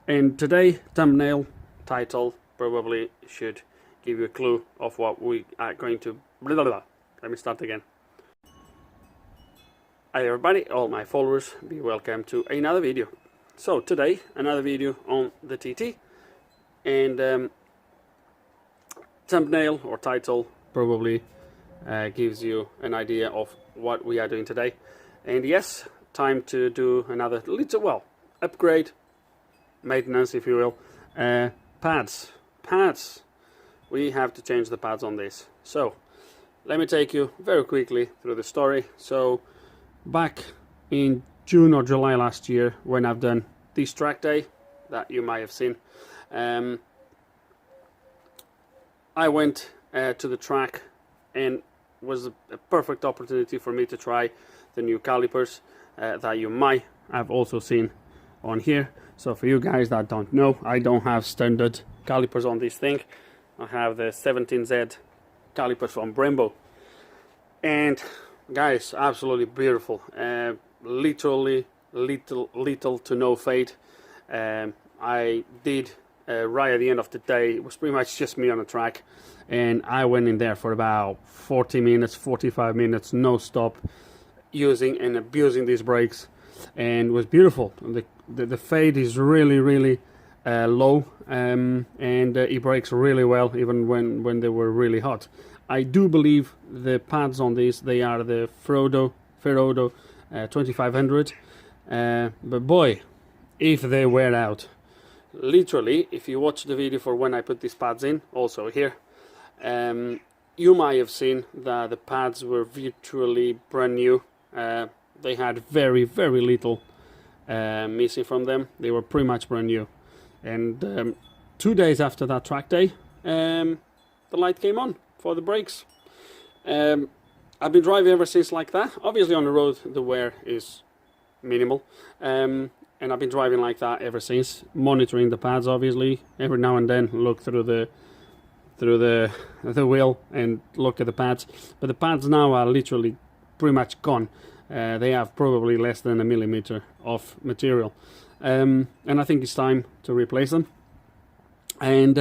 And today, thumbnail, title probably should give you a clue of what we are going to... Blah, blah, blah. Let me start again. Hi everybody, all my followers, be welcome to another video. So today, another video on the TT, and thumbnail or title probably gives you an idea of what we are doing today. And yes, time to do another little, well, upgrade, maintenance if you will. Pads, we have to change the pads on this. So let me take you very quickly through the story. So back in June or July last year, when I've done this track day that you might have seen, I went to the track, and was a perfect opportunity for me to try the new calipers that you might have also seen on here. So for you guys that don't know, I don't have standard calipers on this thing. I have the 17Z calipers from Brembo, and guys, absolutely beautiful. Literally little to no fade. I did right at the end of the day, it was pretty much just me on the track, and I went in there for about 40 minutes 45 minutes no stop, using and abusing these brakes, and it was beautiful. The fade is really low, and it brakes really well even when they were really hot. I do believe the pads on these, they are the Ferodo 2500, but boy, if they wear out. Literally, if you watch the video for when I put these pads in, also here, you might have seen that the pads were virtually brand new. They had very little missing from them. They were pretty much brand new. And 2 days after that track day, the light came on for the brakes. I've been driving ever since like that. Obviously on the road the wear is minimal, and I've been driving like that ever since, monitoring the pads obviously. Every now and then look through the wheel and look at the pads, but the pads now are literally pretty much gone. They have probably less than a millimeter of material, and I think it's time to replace them and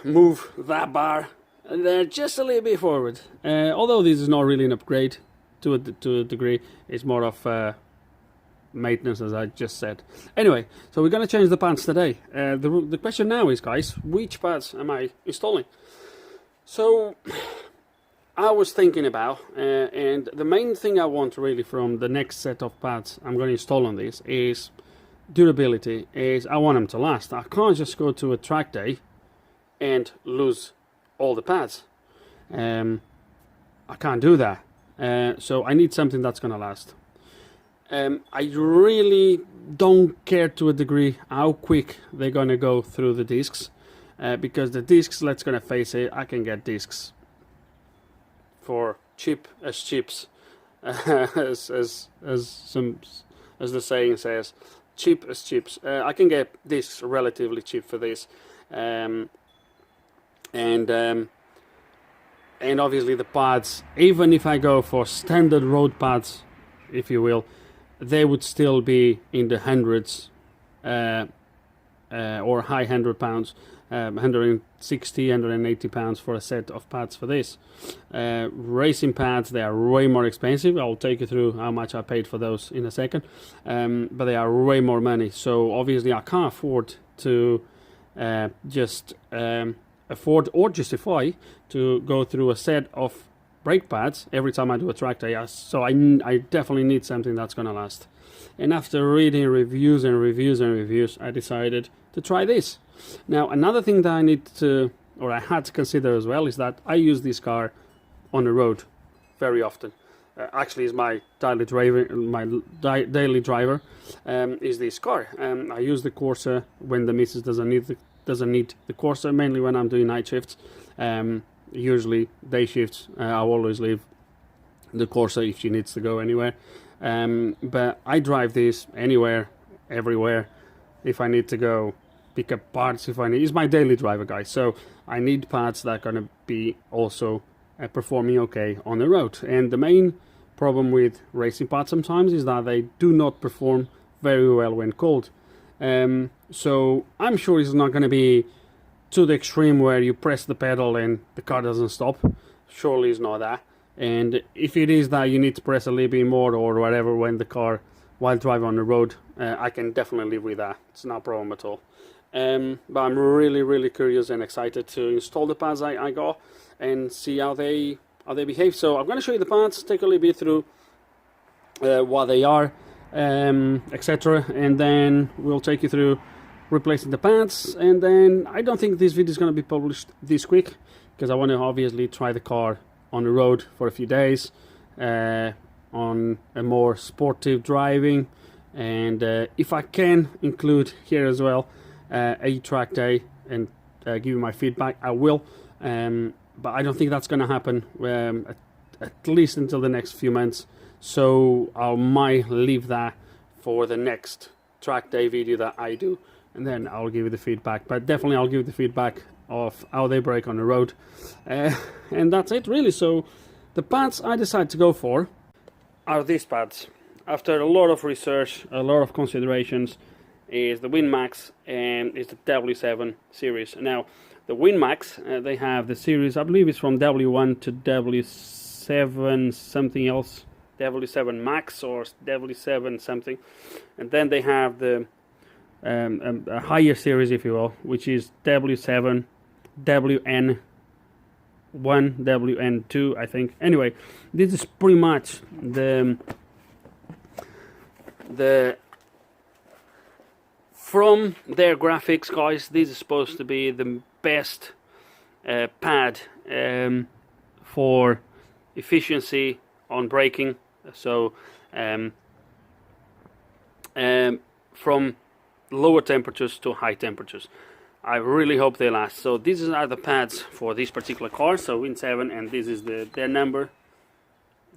move that bar there just a little bit forward. Although this is not really an upgrade to a degree, it's more of maintenance, as I just said. Anyway, so we're going to change the pads today. The question now is, guys, which pads am I installing? So I was thinking about, and the main thing I want really from the next set of pads I'm going to install on this is durability. Is I want them to last. I can't just go to a track day and lose all the pads. I can't do that. So I need something that's going to last. I really don't care to a degree how quick they're going to go through the discs, because the discs, let's gonna face it, I can get discs for cheap as chips, as the saying says, cheap as chips. I can get discs relatively cheap for this, and obviously the pads, even if I go for standard road pads, if you will, they would still be in the hundreds, or high £100, 160, 180 pounds for a set of pads for this. Racing pads, they are way more expensive. I'll take you through how much I paid for those in a second, but they are way more money. So obviously I can't afford to just afford or justify to go through a set of brake pads every time I do a track day. So I definitely need something that's gonna last. And after reading reviews, I decided to try this. Now another thing that I need to, or I had to consider as well, is that I use this car on the road very often. Actually, is my daily driver. Daily driver is this car. I use the Corsa when the missus doesn't need the Corsa, mainly when I'm doing night shifts. Usually day shifts, I'll always leave the Corsa if she needs to go anywhere. But I drive this anywhere, everywhere. If I need to go pick up parts, if I need, it's my daily driver, guys. So I need parts that are gonna be also performing okay on the road. And the main problem with racing parts sometimes is that they do not perform very well when cold. So I'm sure it's not going to be to the extreme where you press the pedal and the car doesn't stop. Surely it's not that. And if it is that you need to press a little bit more or whatever when the car, while driving on the road, I can definitely live with that. It's no problem at all. But I'm really curious and excited to install the pads I got and see how they behave. So I'm going to show you the pads, take a little bit through what they are, etc. And then we'll take you through replacing the pads. And then I don't think this video is going to be published this quick, because I want to obviously try the car on the road for a few days on a more sportive driving, and if I can include here as well a track day and give you my feedback, I will, but I don't think that's going to happen at least until the next few months. So I might leave that for the next track day video that I do, and then I'll give you the feedback. But definitely I'll give you the feedback of how they brake on the road, and that's it really. So the pads I decided to go for are these pads. After a lot of research, a lot of considerations, is the WinMax and is the W7 series. Now the WinMax, they have the series, I believe it's from W1 to W7 something else, W7 Max or W7 something, and then they have the a higher series, if you will, which is W7, WN1, WN2, I think. Anyway, this is pretty much the from their graphics, guys, this is supposed to be the best pad for efficiency on braking. So from lower temperatures to high temperatures. I really hope they last. So these are the pads for this particular car, so Win7, and this is their number,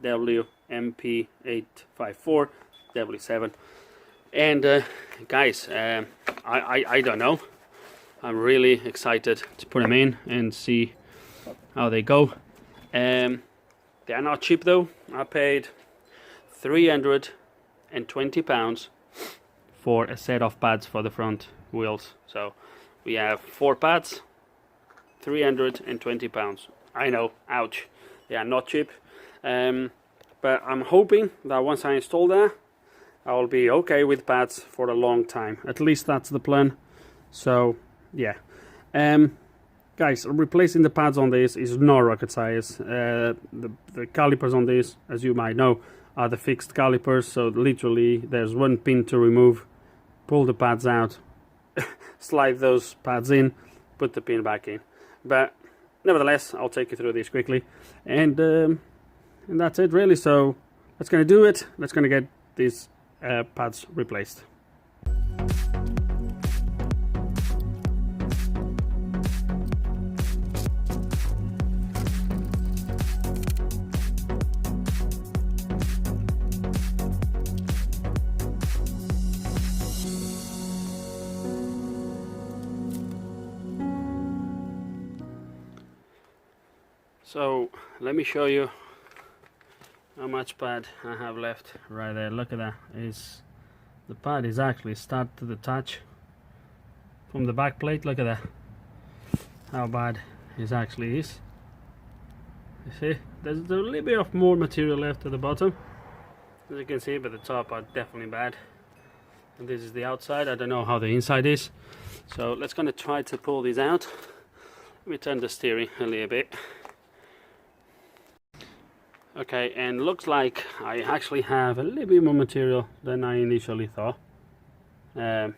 WMP854 W7. And guys, I don't know, I'm really excited to put them in and see how they go. They are not cheap though. I paid £320 for a set of pads for the front wheels. So we have 4 pads, £320. I know, ouch, they are not cheap, but I'm hoping that once I install that, I'll be okay with pads for a long time. At least that's the plan. So yeah, guys, replacing the pads on this is not rocket science. The calipers on this, as you might know, are the fixed calipers, so literally there's one pin to remove, pull the pads out, slide those pads in, put the pin back in. But nevertheless, I'll take you through this quickly, and that's it really. So that's gonna do it. Let's gonna get these pads replaced. So let me show you how much pad I have left right there. Look at that. The pad is actually start to the touch from the back plate. Look at that, how bad it actually is. You see, there's a little bit of more material left at the bottom, as you can see, but the top are definitely bad. And this is the outside. I don't know how the inside is, so let's gonna try to pull these out. Let me turn the steering a little bit. Okay, and looks like I actually have a little bit more material than I initially thought. I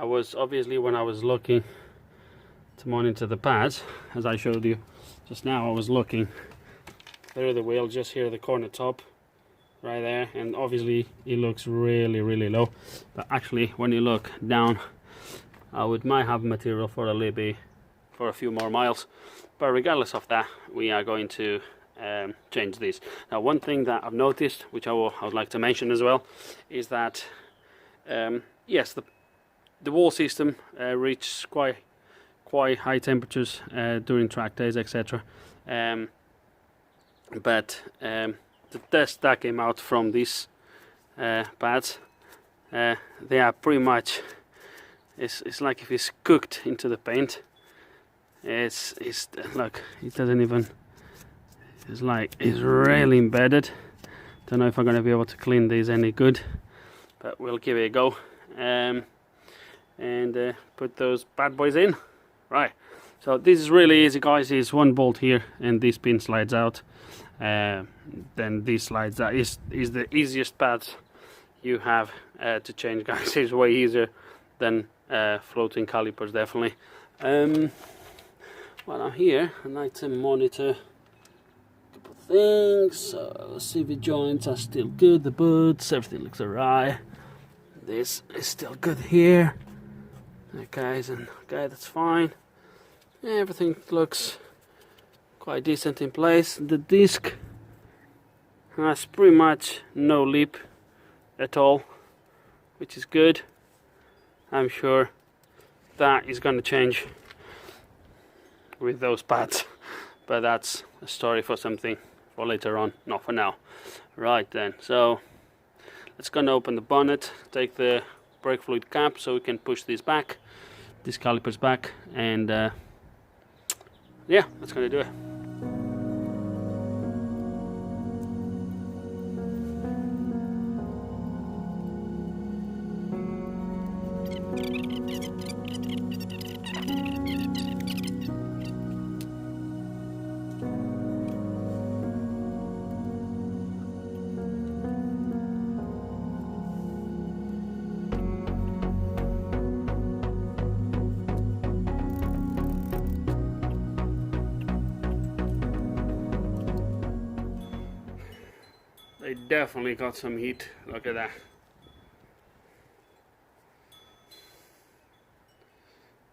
was obviously, when I was looking to monitor the pads, as I showed you just now, I was looking through the wheel, just here the corner top right there, and obviously it looks really low, but actually when you look down, I might have material for a little bit, for a few more miles. But regardless of that, we are going to change this. Now, one thing that I've noticed, which I would like to mention as well, is that yes, the wall system reaches quite high temperatures during track days, etc. But the test that came out from these pads they are pretty much, it's like if it's cooked into the paint. It's look, it doesn't even, it's like it's really embedded. Don't know if I'm gonna be able to clean these any good, but we'll give it a go. And put those bad boys in. Right, so this is really easy, guys. It's one bolt here and this pin slides out. Then this slides out. Is the easiest pads you have to change, guys. It's way easier than floating calipers, definitely. While I'm here, I'd like to monitor a couple of things. So see if the joints are still good, the boots, everything looks alright. This is still good here. Okay, that's fine. Everything looks quite decent in place. The disc has pretty much no lip at all, which is good. I'm sure that is going to change with those pads, but that's a story for something for later on, not for now. Right then, so let's gonna open the bonnet, take the brake fluid cap so we can push these back, these calipers back, and yeah, that's gonna do it. They definitely got some heat, look at that.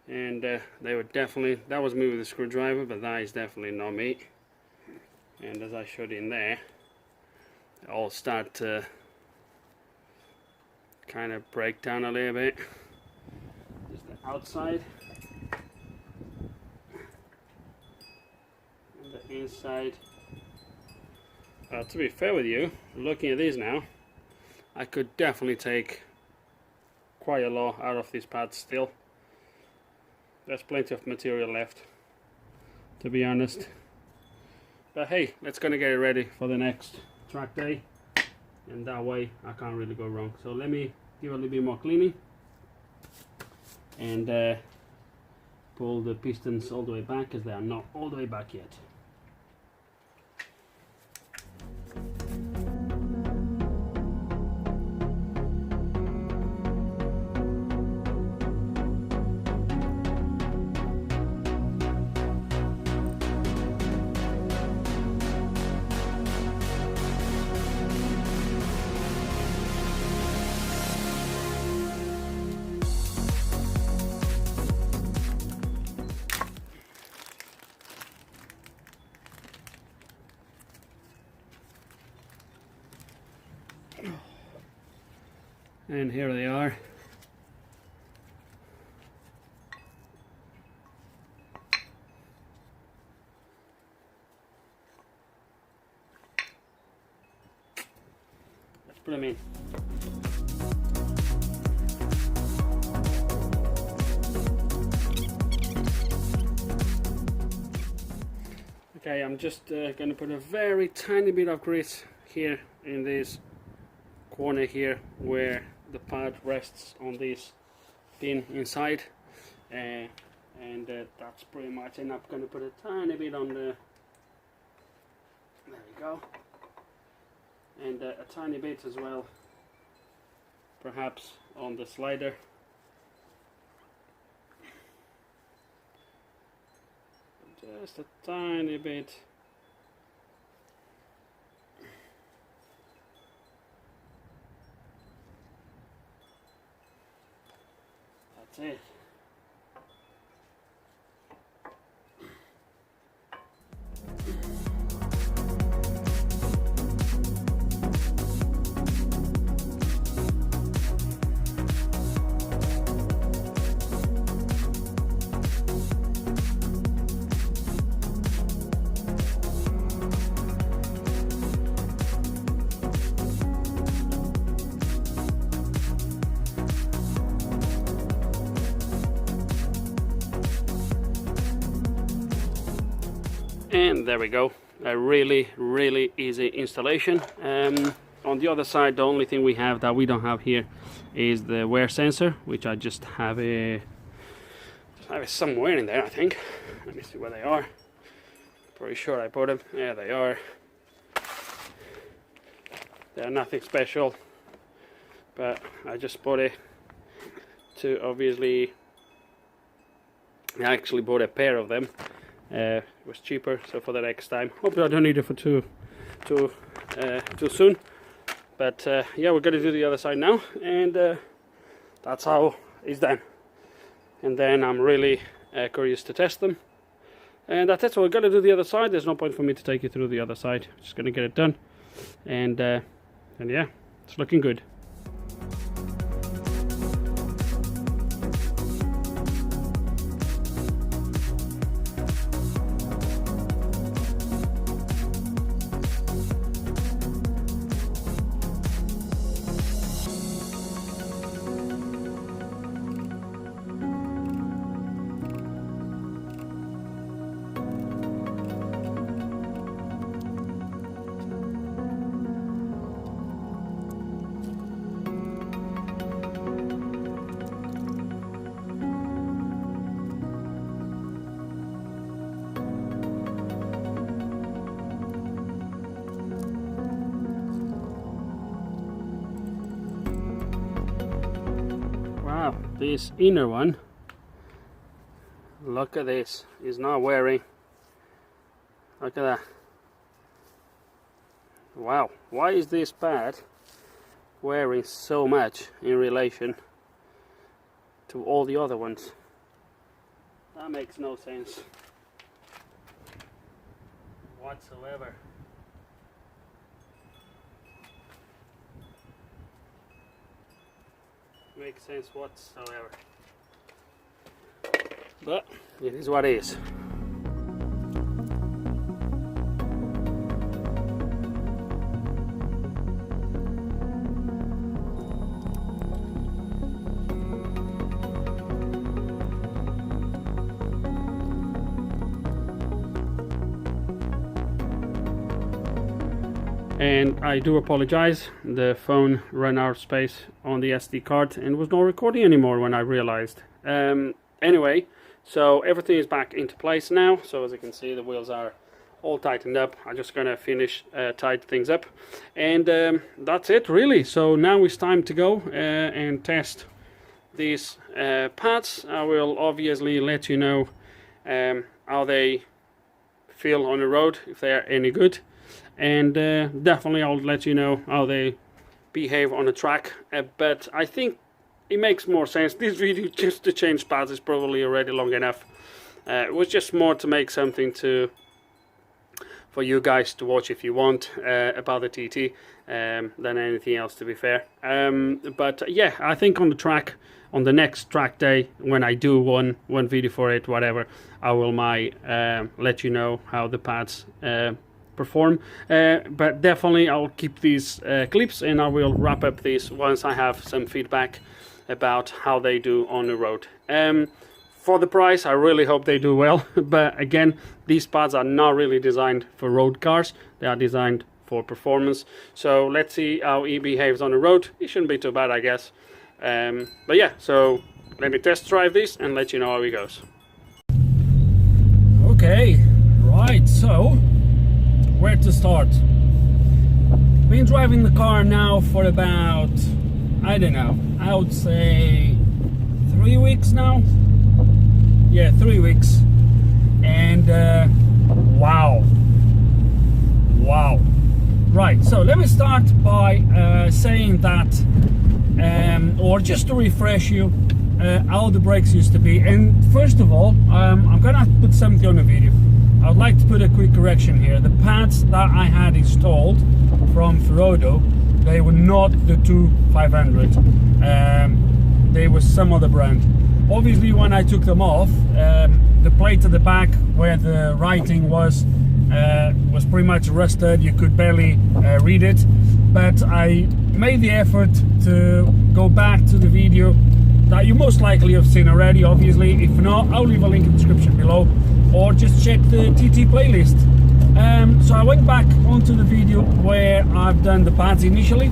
And they were definitely, that was me with a screwdriver, but that is definitely not me. And as I showed in there, they all start to kind of break down a little bit. There's the outside and the inside. To be fair with you, looking at these now, I could definitely take quite a lot out of these pads still. There's plenty of material left, to be honest. But hey, let's gonna get it ready for the next track day, and that way I can't really go wrong. So let me give a little bit more cleaning and pull the pistons all the way back, as they are not all the way back yet. And here they are. Let's put them in. Okay, I'm just going to put a very tiny bit of grease here in this corner here where the pad rests on this pin inside, and that's pretty much. And I'm going to put a tiny bit on the, there we go, and a tiny bit as well perhaps on the slider. Just a tiny bit. That's it. And there we go, a really easy installation. On the other side, the only thing we have that we don't have here is the wear sensor, which I just have it somewhere in there, I think. Let me see where they are. Pretty sure I put them. Yeah, they are. They're nothing special, but I just bought it to obviously. I actually bought a pair of them. It was cheaper, so for the next time. Hopefully I don't need it for too soon. But yeah, we're gonna do the other side now, and that's how it's done. And then I'm really curious to test them. And that's it. So we're gonna do the other side. There's no point for me to take you through the other side. Just gonna get it done, and yeah, it's looking good. Wow, this inner one, look at this, is not wearing. Look at that. Wow, why is this pad wearing so much in relation to all the other ones? That makes no sense whatsoever. Makes sense whatsoever, but it is what it is. And I do apologize, the phone ran out of space on the SD card and was not recording anymore when I realized. Anyway, so everything is back into place now. So as you can see, the wheels are all tightened up. I'm just gonna finish tighten things up, and that's it really. So now it's time to go and test these pads. I will obviously let you know how they feel on the road, if they are any good. And definitely I'll let you know how they behave on the track, but I think it makes more sense. This video just to change pads is probably already long enough. It was just more to make something for you guys to watch if you want about the TT than anything else, to be fair. But yeah, I think on the track, on the next track day, when I do one video for it, whatever, I will let you know how the pads perform, but definitely I'll keep these clips, and I will wrap up these once I have some feedback about how they do on the road. For the price, I really hope they do well, but again, these pads are not really designed for road cars. They are designed for performance, so let's see how he behaves on the road. It shouldn't be too bad, I guess. But yeah, so let me test drive this and let you know how he goes. Okay, right, so where to start? Been driving the car now for about, I don't know, I would say 3 weeks now. Yeah, 3 weeks. And wow. Right, so let me start by saying that, or just to refresh you, how the brakes used to be. And first of all, I'm gonna put something on the video. I would like to put a quick correction here. The pads that I had installed from Ferodo, they were not the 2500. They were some other brand. Obviously, when I took them off, the plate at the back where the writing was pretty much rusted. You could barely read it. But I made the effort to go back to the video that you most likely have seen already. Obviously, if not, I'll leave a link in the description below. or just check the TT playlist. So I went back onto the video where I've done the pads initially,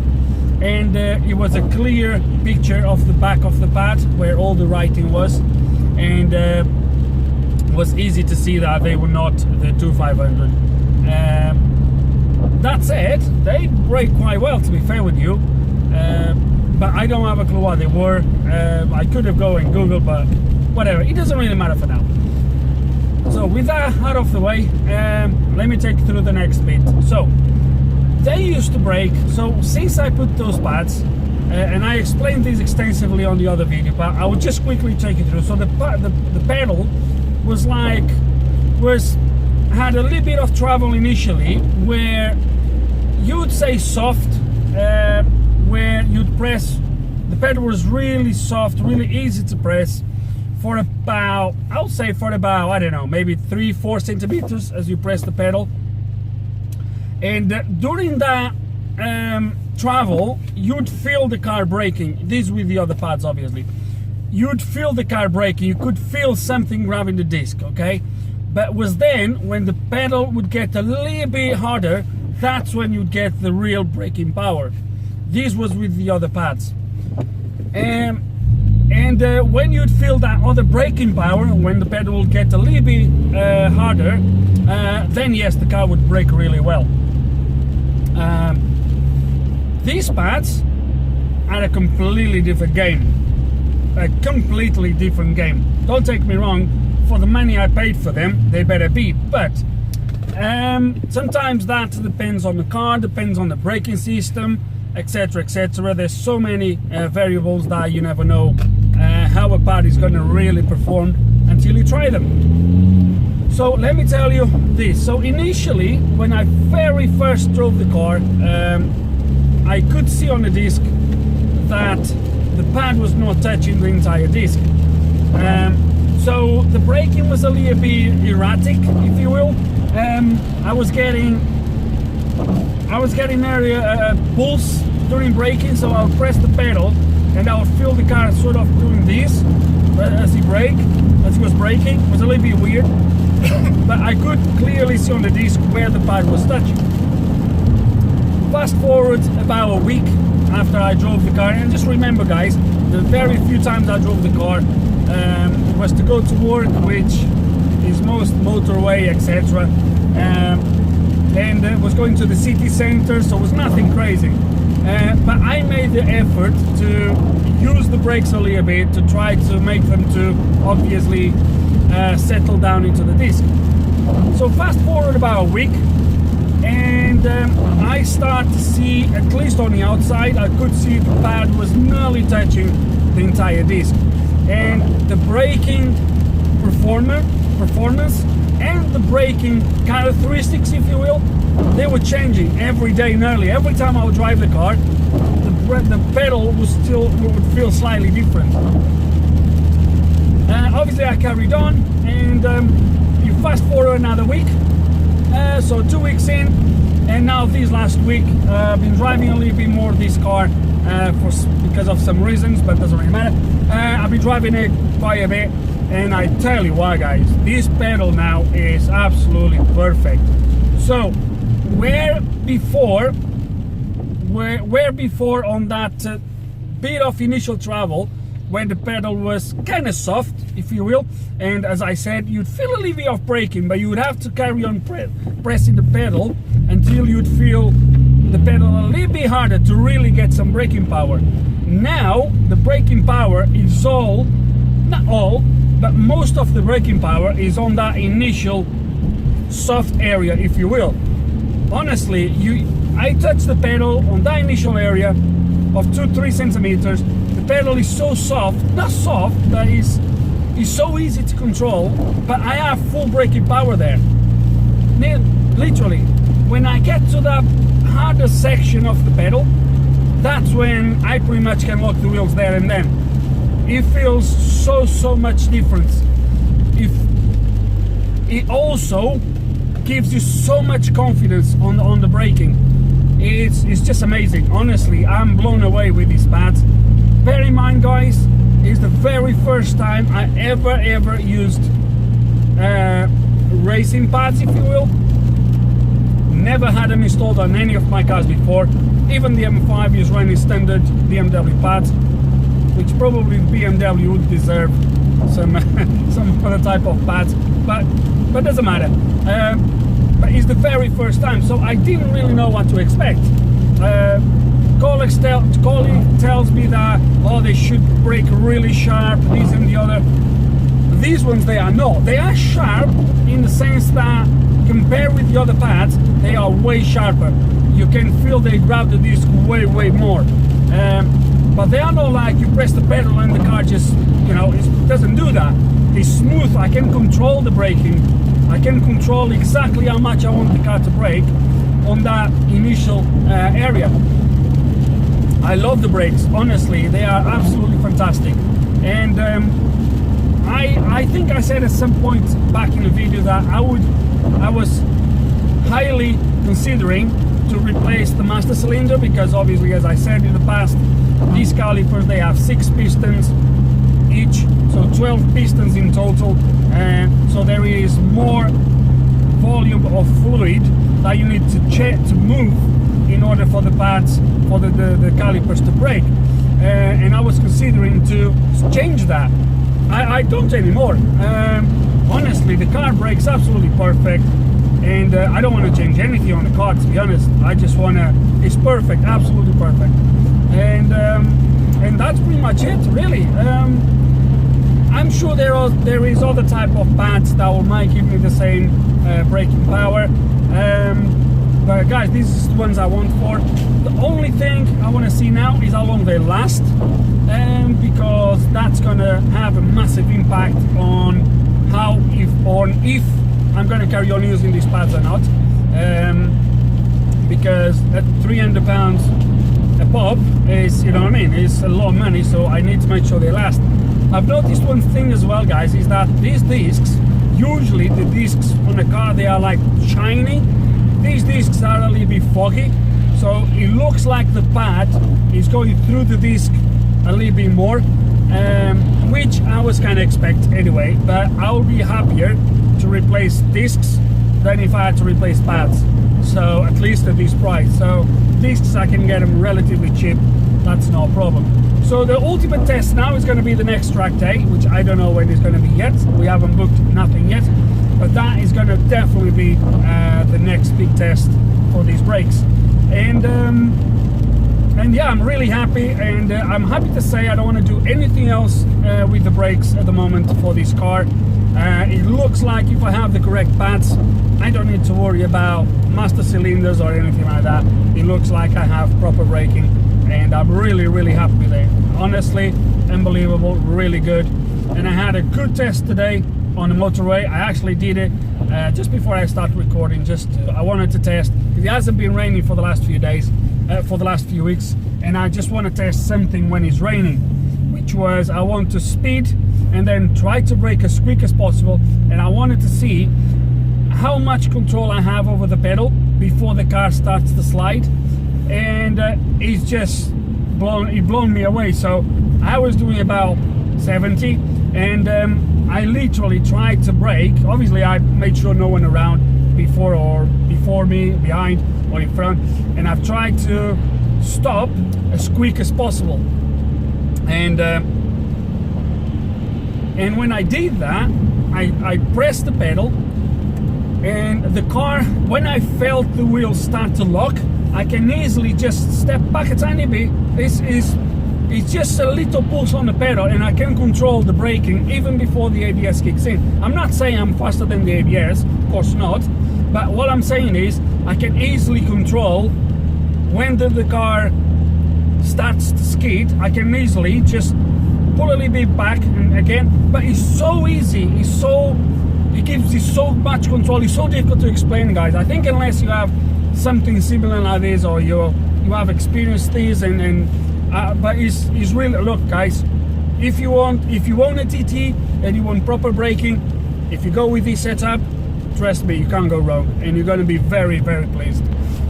and it was a clear picture of the back of the pad where all the writing was, and it was easy to see that they were not the 2500. That said, they brake quite well, to be fair with you, but I don't have a clue what they were. I could have gone and Googled, but whatever, it doesn't really matter for now. So with that out of the way, let me take you through the next bit. So they used to brake, so since I put those pads, and I explained this extensively on the other video, but I will just quickly take you through. So the pedal was had a little bit of trouble initially, where you'd say soft, where you'd press, the pedal was really soft, really easy to press for about, I would say for about, I don't know, maybe 3-4 centimeters as you press the pedal. And during that travel, you'd feel the car braking. This with the other pads, obviously. You'd feel the car braking. You could feel something grabbing the disc, okay? But it was then when the pedal would get a little bit harder, that's when you'd get the real braking power. This was with the other pads. And when you'd feel that other braking power, when the pedal would get a little bit harder, then yes, the car would brake really well. These pads are a completely different game. A completely different game. Don't take me wrong, for the money I paid for them, they better be, but sometimes that depends on the car, depends on the braking system, etc, etc. There's so many variables that you never know how a pad is going to really perform until you try them. So let me tell you this. So initially, when I very first drove the car, I could see on the disc that the pad was not touching the entire disc. So the braking was a little bit erratic, if you will. I was getting area pulse during braking, so I'll press the pedal and I'll feel the car sort of doing this as he was braking. It was a little bit weird, but I could clearly see on the disc where the pad was touching. Fast forward about a week after I drove the car, and just remember guys, the very few times I drove the car was to go to work, which is most motorway, etc. And was going to the city center, so it was nothing crazy. But I made the effort to use the brakes a little bit to try to make them to obviously settle down into the disc. So fast forward about a week, and I start to see, at least on the outside, I could see the pad was nearly touching the entire disc, and the braking performance and the braking characteristics, if you will, they were changing every day nearly. Every time I would drive the car, the pedal would feel slightly different. Obviously I carried on, and you fast forward another week, so 2 weeks in, and now this last week I've been driving a little bit more this car because of some reasons, but doesn't really matter. I've been driving it quite a bit, and I tell you what guys, this pedal now is absolutely perfect. So where before on that bit of initial travel, when the pedal was kind of soft, if you will, and as I said, you'd feel a little bit of braking, but you would have to carry on pressing the pedal until you'd feel the pedal a little bit harder to really get some braking power. Now the braking power is not all, but most of the braking power is on that initial soft area, if you will. Honestly, I touched the pedal on that initial area of 2-3 centimeters. The pedal is so soft, not soft, that is so easy to control, but I have full braking power there. Literally, when I get to that harder section of the pedal, that's when I pretty much can lock the wheels there and then. It feels so much difference. It also gives you so much confidence on the braking. It's just amazing. Honestly, I'm blown away with these pads. Bear in mind guys, it's the very first time I ever used racing pads, if you will. Never had them installed on any of my cars before. Even the M5 is running standard BMW pads, which probably BMW would deserve some some other type of pads, but doesn't matter. But it's the very first time, so I didn't really know what to expect. Colleague tells me that, oh, they should brake really sharp, this and the other. These ones, they are not. They are sharp in the sense that compared with the other pads, they are way sharper. You can feel they grab the disc way more. But they are not like you press the pedal and the car just, you know, it doesn't do that. It's smooth. I can control the braking. I can control exactly how much I want the car to brake on that initial area. I love the brakes, honestly. They are absolutely fantastic. And I think I said at some point back in the video that I was highly considering to replace the master cylinder, because obviously, as I said in the past, these calipers, they have 6 pistons each, so 12 pistons in total, and so there is more volume of fluid that you need to move in order for the pads, for the calipers to brake. And I was considering to change that. I don't anymore. Honestly, the car brakes absolutely perfect, and I don't want to change anything on the car, to be honest. I just want to, it's perfect, absolutely perfect. And that's pretty much it, really. I'm sure there is other type of pads that might give me the same braking power. But guys, these are the ones I want for. The only thing I want to see now is how long they last, because that's going to have a massive impact on how, if I'm going to carry on using these pads or not. Because at 300 pounds a pop is, you know what I mean, it's a lot of money, so I need to make sure they last. I've noticed one thing as well, guys, is that these discs, usually the discs on a car, they are like shiny. These discs are a little bit foggy, so it looks like the pad is going through the disc a little bit more, which I was kind of expect anyway, but I'll be happier to replace discs than if I had to replace pads. So at least at this price. So discs, I can get them relatively cheap, that's no problem. So the ultimate test now is going to be the next track day, which I don't know when it's going to be yet. We haven't booked nothing yet, but that is going to definitely be the next big test for these brakes. And yeah, I'm really happy, and I'm happy to say I don't want to do anything else with the brakes at the moment for this car. It looks like if I have the correct pads, I don't need to worry about master cylinders or anything like that. It looks like I have proper braking, and I'm really happy with it. Honestly, unbelievable, really good. And I had a good test today on the motorway. I actually did it just before I start recording. I wanted to test. It hasn't been raining for the last few days, for the last few weeks, and I just want to test something when it's raining, which was I want to speed and then try to brake as quick as possible, and I wanted to see how much control I have over the pedal before the car starts to slide. And it's just blown me away. So I was doing about 70, and I literally tried to brake. Obviously I made sure no one around before me, behind or in front, and I've tried to stop as quick as possible. And when I did that, I pressed the pedal, and the car, when I felt the wheels start to lock, I can easily just step back a tiny bit. It's just a little pulse on the pedal, and I can control the braking even before the ABS kicks in. I'm not saying I'm faster than the ABS, of course not, but what I'm saying is I can easily control when the car starts to skid. I can easily just pull a little bit back and again, but it's so easy, it gives you so much control. It's so difficult to explain, guys. I think unless you have something similar like this, or you have experienced this, but it's really, look guys, if you own a TT and you want proper braking, if you go with this setup, trust me, you can't go wrong, and you're going to be very pleased.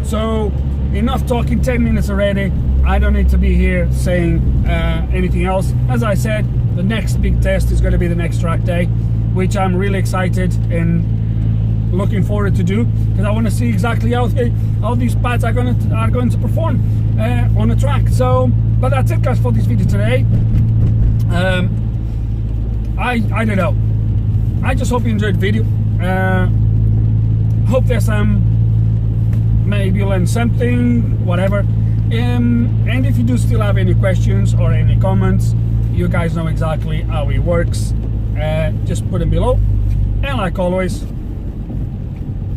So enough talking, 10 minutes already. I don't need to be here saying anything else. As I said, the next big test is going to be the next track day, which I'm really excited, and looking forward to do, because I want to see exactly how these pads are going to perform on the track. So, but that's it, guys, for this video today. I don't know. I just hope you enjoyed the video. Hope there's maybe you learn something, whatever. And if you do still have any questions or any comments, you guys know exactly how it works. Just put them below. And like always,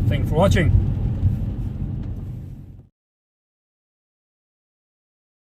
thanks for watching.